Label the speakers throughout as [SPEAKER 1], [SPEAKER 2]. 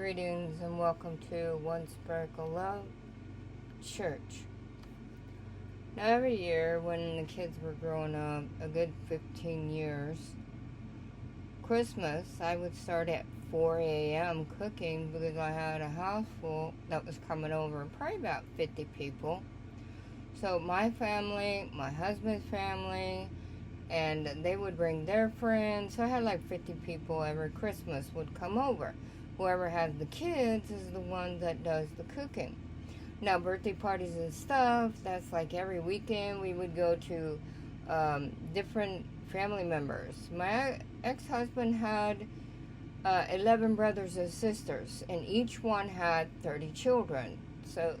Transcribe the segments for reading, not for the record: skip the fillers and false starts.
[SPEAKER 1] Greetings and welcome to One Sparkle Love Church. Now every year when the kids were growing up, a good 15 years, Christmas, I would start at 4 a.m. cooking because I had a house full that was coming over, probably about 50 people. So my family, my husband's family, and they would bring their friends. So I had like 50 people every Christmas would come over. Whoever has the kids is the one that does the cooking. Now, birthday parties and stuff, that's like every weekend we would go to different family members. My ex-husband had 11 brothers and sisters, and each one had 30 children. So,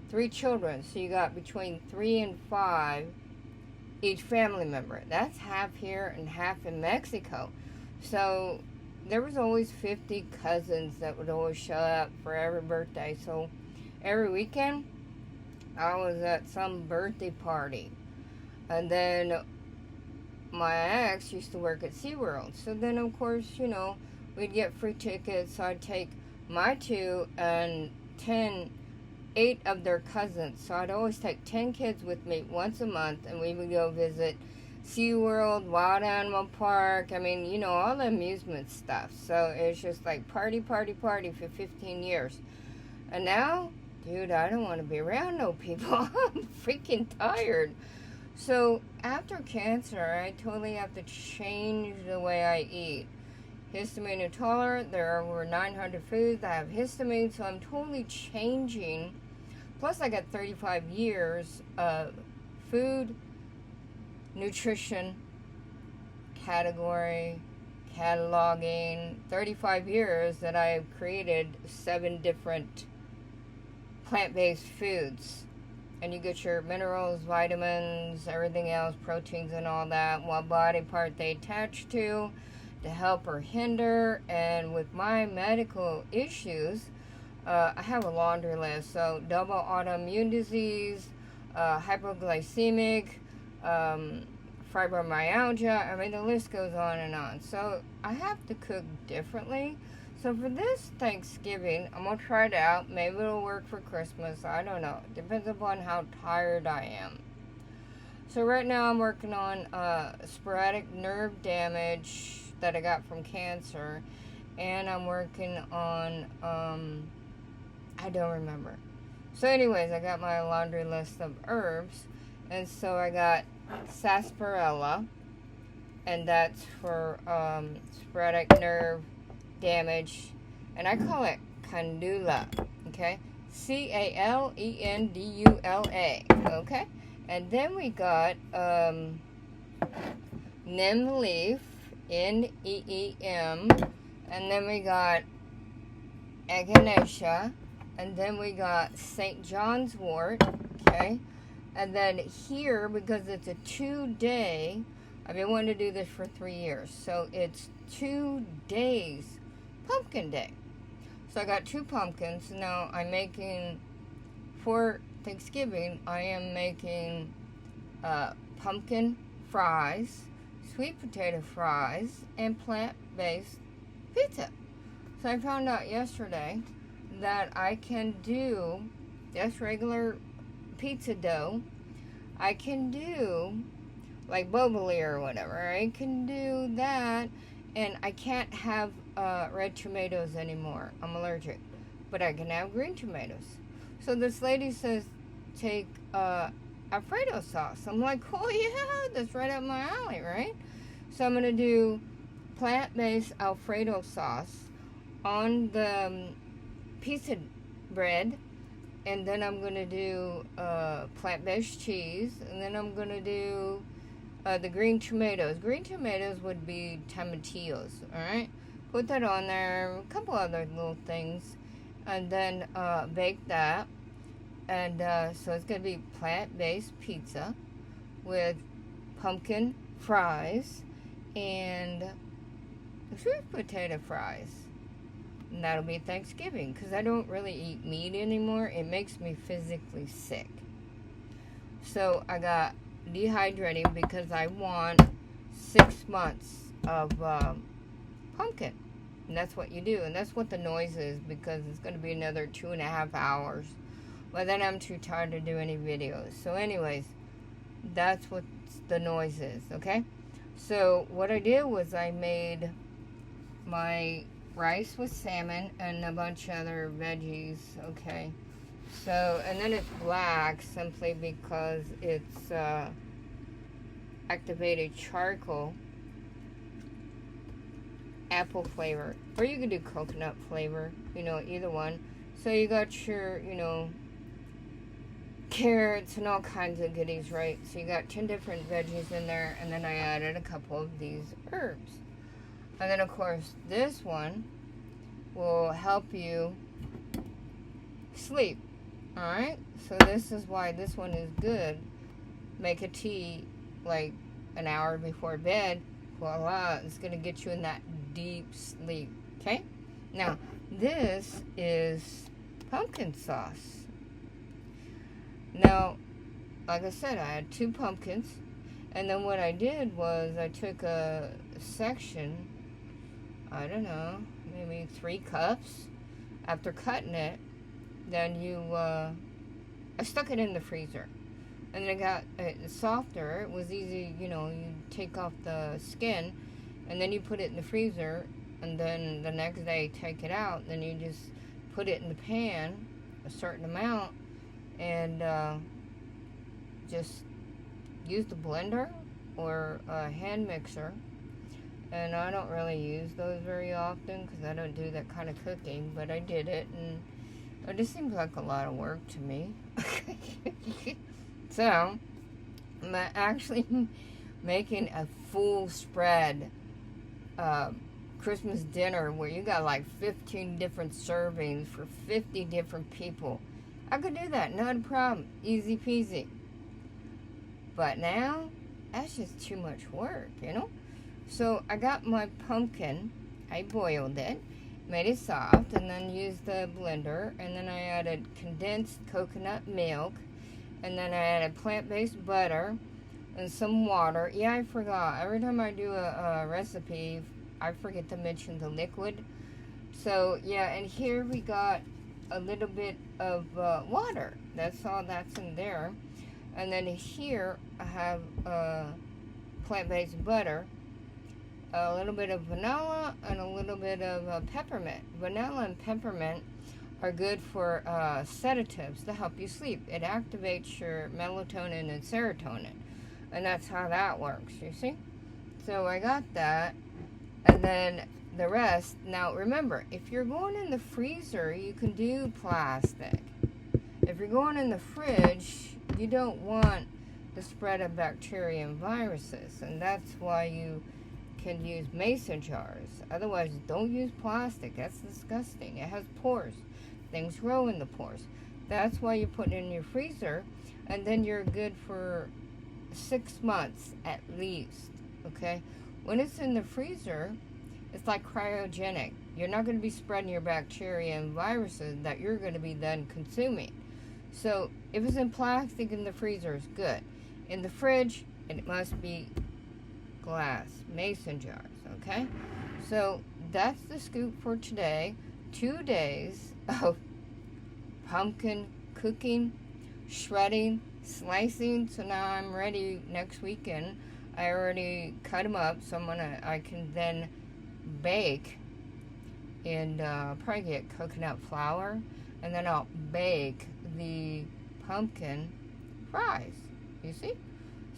[SPEAKER 1] 3 children. So you got between 3 and 5 each family member. That's half here and half in Mexico. So there was always 50 cousins that would always show up for every birthday. So every weekend, I was at some birthday party. And then my ex used to work at SeaWorld. So then, of course, we'd get free tickets. So I'd take my 2 and 8 of their cousins. So I'd always take 10 kids with me once a month. And we would go visit SeaWorld, Wild Animal Park, all the amusement stuff. So it's just like party for 15 years. And now, dude, I don't want to be around no people. I'm freaking tired. So after cancer, I totally have to change the way I eat. Histamine intolerant, there are over 900 foods that have histamine, so I'm totally changing. Plus, I got 35 years of food, nutrition, category, cataloging, 35 years that I've created 7 different plant-based foods. And you get your minerals, vitamins, everything else, proteins and all that, what body part they attach to help or hinder. And with my medical issues, I have a laundry list. So double autoimmune disease, hypoglycemic, fibromyalgia, the list goes on and on. So I have to cook differently. So for this Thanksgiving, I'm going to try it out. Maybe it'll work for Christmas. I don't know. Depends upon how tired I am. So right now I'm working on sporadic nerve damage that I got from cancer. And I'm working on, I don't remember. So anyways, I got my laundry list of herbs. And so I got sarsaparilla, and that's for sporadic nerve damage, and I call it candula, okay? Calendula, okay? And then we got neem leaf, Neem, and then we got echinacea, and then we got St. John's wort, okay? And then here, because it's a 2-day, I've been wanting to do this for 3 years. So it's 2 days, pumpkin day. So I got 2 pumpkins. Now I'm making, for Thanksgiving, I am making pumpkin fries, sweet potato fries, and plant-based pizza. So I found out yesterday that I can do just regular pizza dough. I can do like boboli or whatever. I can do that, and I can't have red tomatoes anymore. I'm allergic, but I can have green tomatoes. So this lady says take Alfredo sauce. I'm like, oh yeah, that's right up my alley, right? So I'm gonna do plant-based Alfredo sauce on the pizza bread. And then I'm going to do plant-based cheese. And then I'm going to do the green tomatoes. Green tomatoes would be tomatillos, alright? Put that on there. A couple other little things. And then bake that. And so it's going to be plant-based pizza with pumpkin fries and sweet potato fries. And that'll be Thanksgiving, because I don't really eat meat anymore. It makes me physically sick. So I got dehydrating because I want 6 months of pumpkin. And that's what you do. And that's what the noise is, because it's going to be another 2.5 hours. But then I'm too tired to do any videos. So anyways, that's what the noise is, okay? So what I did was I made my rice with salmon and a bunch of other veggies, okay? So, and then it's black simply because it's activated charcoal, apple flavor, or you can do coconut flavor, you know, either one. So you got your, you know, carrots and all kinds of goodies, right? So you got 10 different veggies in there, and then I added a couple of these herbs. And then, of course, this one will help you sleep, all right? So this is why this one is good. Make a tea like an hour before bed. Voila, it's going to get you in that deep sleep, okay? Now, this is pumpkin sauce. Now, like I said, I had 2 pumpkins, and then what I did was I took a section, I don't know, maybe 3 cups. After cutting it, then I stuck it in the freezer. And then it got softer. It was easy, you know, you take off the skin, and then you put it in the freezer, and then the next day take it out. Then you just put it in the pan, a certain amount, and just use the blender or a hand mixer. And I don't really use those very often because I don't do that kind of cooking, but I did it, and it just seems like a lot of work to me. So, I'm actually making a full spread Christmas dinner where you got like 15 different servings for 50 different people. I could do that, not a problem, easy peasy. But now, that's just too much work, you know? So I got my pumpkin, I boiled it, made it soft, and then used the blender, and then I added condensed coconut milk, and then I added plant-based butter and some water. Yeah, I forgot. Every time I do a recipe, I forget to mention the liquid. So, yeah, and here we got a little bit of water. That's all that's in there. And then here I have plant-based butter, a little bit of vanilla, and a little bit of peppermint. Vanilla and peppermint are good for sedatives to help you sleep. It activates your melatonin and serotonin, and that's how that works, you see? So I got that, and then the rest. Now remember, if you're going in the freezer, you can do plastic. If you're going in the fridge, you don't want the spread of bacteria and viruses, and that's why you can use mason jars. Otherwise, don't use plastic. That's disgusting. It has pores. Things grow in the pores. That's why you put it in your freezer, and then you're good for 6 months at least, okay? When it's in the freezer, it's like cryogenic. You're not going to be spreading your bacteria and viruses that you're going to be then consuming. So if it's in plastic in the freezer, it's good. In the fridge, it must be glass, mason jars, okay? So that's the scoop for today. 2 days of pumpkin cooking, shredding, slicing. So now I'm ready next weekend. I already cut them up, so I can then bake and probably get coconut flour, and then I'll bake the pumpkin fries, you see?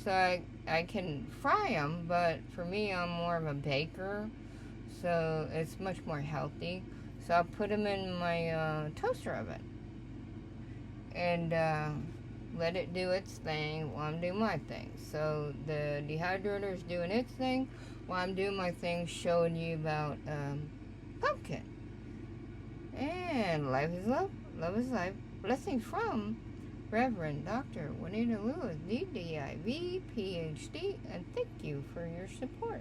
[SPEAKER 1] So I can fry them, but for me, I'm more of a baker, so it's much more healthy. So I'll put them in my toaster oven and let it do its thing while I'm doing my thing. So the dehydrator is doing its thing while I'm doing my thing, showing you about pumpkin. And life is love, love is life. Blessings from Reverend Dr. Juanita Lewis, D.Div, Ph.D, and thank you for your support.